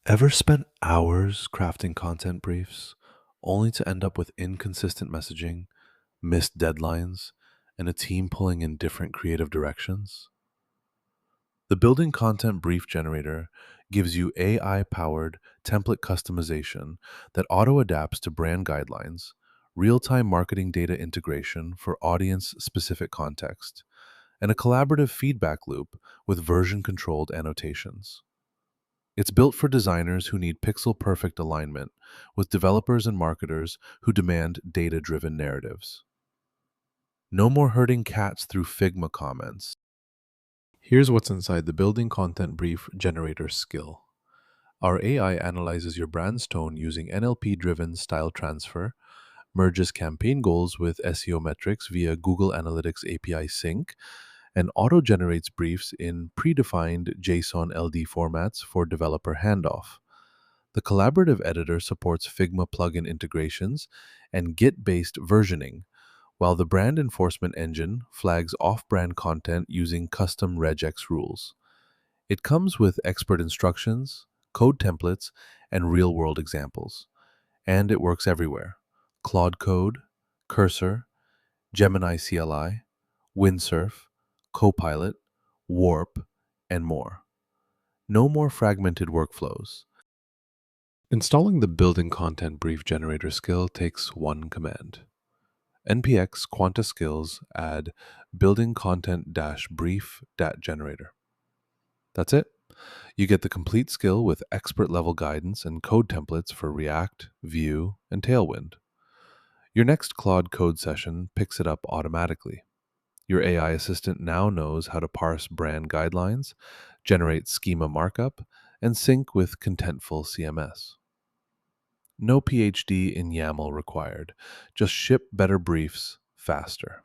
Ever spent hours crafting content briefs only to end up with inconsistent messaging, missed deadlines, and a team pulling in different creative directions? The Building Content Brief Generator gives you AI powered template customization that auto adapts to brand guidelines, real time marketing data integration for audience specific context, and a collaborative feedback loop with version controlled annotations. It's built for designers who need pixel perfect alignment, with developers and marketers who demand data driven narratives. No more herding cats through Figma comments. Here's what's inside the Building Content Brief Generator skill. Our AI analyzes your brand's tone using NLP driven style transfer, merges campaign goals with SEO metrics via Google Analytics API sync, and auto generates briefs in predefined JSON LD formats for developer handoff. The collaborative editor supports Figma plugin integrations and Git based versioning, while the brand enforcement engine flags off brand content using custom regex rules. It comes with expert instructions, code templates, and real world examples. And it works everywhere: Claude Code, Cursor, Gemini CLI, Windsurf, Copilot, Warp, and more. No more fragmented workflows. Installing the Building Content Brief Generator skill takes one command. npx quanta-skills add building content-brief-generator. That's it. You get the complete skill with expert level guidance and code templates for React, Vue, and Tailwind. Your next Claude code session picks it up automatically. Your AI assistant now knows how to parse brand guidelines, generate schema markup, and sync with contentful CMS. No PhD in YAML required. Just ship better briefs faster.